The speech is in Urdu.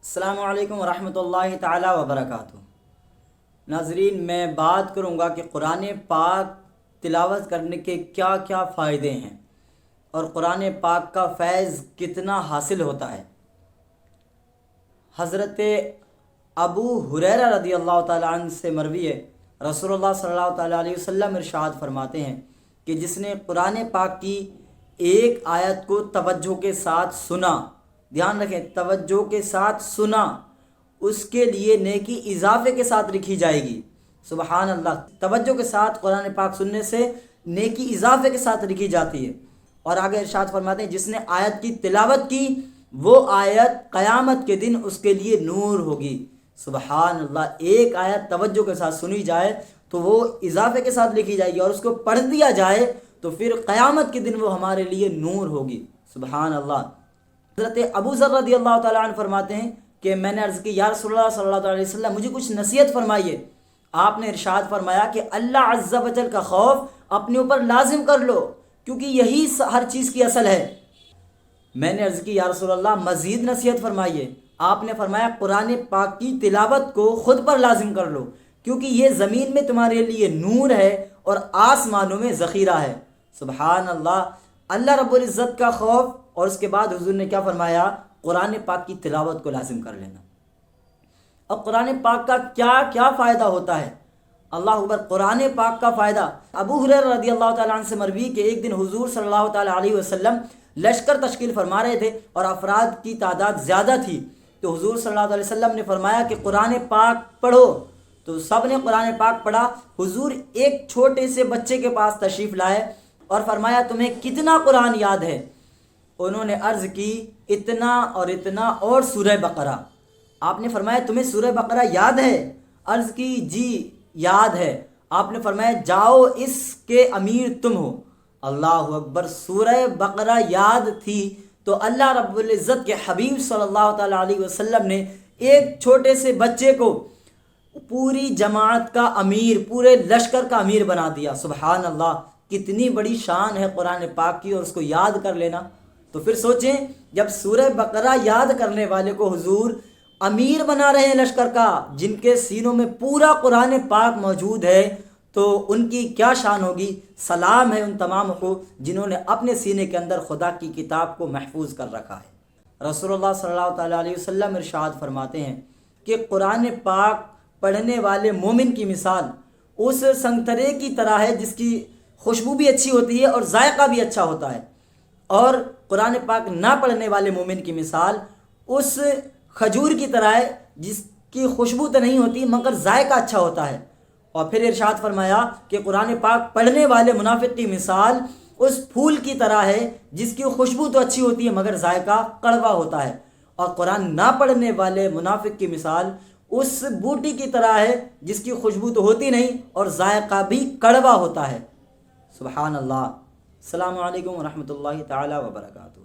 السلام علیکم ورحمۃ اللہ تعالی وبرکاتہ۔ ناظرین، میں بات کروں گا کہ قرآن پاک تلاوت کرنے کے کیا کیا فائدے ہیں اور قرآن پاک کا فیض کتنا حاصل ہوتا ہے۔ حضرت ابو ہریرہ رضی اللہ تعالیٰ عنہ سے مروی ہے، رسول اللہ صلی اللہ تعالیٰ علیہ وسلم ارشاد فرماتے ہیں کہ جس نے قرآن پاک کی ایک آیت کو توجہ کے ساتھ سنا، دھیان رکھیں توجہ کے ساتھ سنا، اس کے لیے نیکی اضافے کے ساتھ لکھی جائے گی۔ سبحان اللہ، توجہ کے ساتھ قرآن پاک سننے سے نیکی اضافے کے ساتھ لکھی جاتی ہے۔ اور آگے ارشاد فرماتے ہیں جس نے آیت کی تلاوت کی وہ آیت قیامت کے دن اس کے لیے نور ہوگی۔ سبحان اللہ، ایک آیت توجہ کے ساتھ سنی جائے تو وہ اضافے کے ساتھ لکھی جائے گی، اور اس کو پڑھ دیا جائے تو پھر قیامت کے دن وہ ہمارے لیے نور ہوگی۔ سبحان اللہ۔ حضرت ابو ذر رضی اللہ تعالیٰ عنہ فرماتے ہیں کہ میں نے عرض کی یا رسول اللہ صلی اللہ علیہ وسلم مجھے کچھ نصیحت فرمائیے۔ آپ نے ارشاد فرمایا کہ اللہ عز و جل کا خوف اپنے اوپر لازم کر لو، کیونکہ یہی ہر چیز کی اصل ہے۔ میں نے عرض کی یا رسول اللہ مزید نصیحت فرمائیے۔ آپ نے فرمایا قرآن پاک کی تلاوت کو خود پر لازم کر لو، کیونکہ یہ زمین میں تمہارے لیے نور ہے اور آسمانوں میں ذخیرہ ہے۔ سبحان اللہ، اللہ رب العزت کا خوف، اور اس کے بعد حضور نے کیا فرمایا؟ قرآن پاک کی تلاوت کو لازم کر لینا۔ اب قرآن پاک کا کیا کیا فائدہ ہوتا ہے؟ اللہ اکبر، قرآن پاک کا فائدہ ابو ہریرہ رضی اللہ تعالیٰ عنہ سے مروی کہ ایک دن حضور صلی اللہ تعالیٰ علیہ وسلم لشکر تشکیل فرما رہے تھے اور افراد کی تعداد زیادہ تھی، تو حضور صلی اللہ علیہ وسلم نے فرمایا کہ قرآن پاک پڑھو، تو سب نے قرآن پاک پڑھا۔ حضور ایک چھوٹے سے بچے کے پاس تشریف لائے اور فرمایا تمہیں کتنا قرآن یاد ہے؟ انہوں نے عرض کی اتنا اور اتنا اور سورہ بقرہ۔ آپ نے فرمایا تمہیں سورہ بقرہ یاد ہے؟ عرض کی جی یاد ہے۔ آپ نے فرمایا جاؤ اس کے امیر تم ہو۔ اللہ اکبر، سورہ بقرہ یاد تھی تو اللہ رب العزت کے حبیب صلی اللہ تعالیٰ علیہ وسلم نے ایک چھوٹے سے بچے کو پوری جماعت کا امیر، پورے لشکر کا امیر بنا دیا۔ سبحان اللہ، کتنی بڑی شان ہے قرآن پاک کی، اور اس کو یاد کر لینا۔ تو پھر سوچیں، جب سورہ بقرہ یاد کرنے والے کو حضور امیر بنا رہے ہیں لشکر کا، جن کے سینوں میں پورا قرآن پاک موجود ہے، تو ان کی کیا شان ہوگی؟ سلام ہے ان تمام کو جنہوں نے اپنے سینے کے اندر خدا کی کتاب کو محفوظ کر رکھا ہے۔ رسول اللہ صلی اللہ تعالیٰ علیہ وسلم ارشاد فرماتے ہیں کہ قرآن پاک پڑھنے والے مومن کی مثال اس سنگترے کی طرح ہے جس کی خوشبو بھی اچھی ہوتی ہے اور ذائقہ بھی اچھا ہوتا ہے، اور قرآن پاک نہ پڑھنے والے مومن کی مثال اس کھجور کی طرح ہے جس کی خوشبو تو نہیں ہوتی مگر ذائقہ اچھا ہوتا ہے۔ اور پھر ارشاد فرمایا کہ قرآن پاک پڑھنے والے منافق کی مثال اس پھول کی طرح ہے جس کی خوشبو تو اچھی ہوتی ہے مگر ذائقہ کڑوا ہوتا ہے، اور قرآن نہ پڑھنے والے منافق کی مثال اس بوٹی کی طرح ہے جس کی خوشبو تو ہوتی نہیں اور ذائقہ بھی کڑوا ہوتا ہے۔ سبحان اللہ۔ السلام علیکم ورحمۃ اللہ تعالی وبرکاتہ۔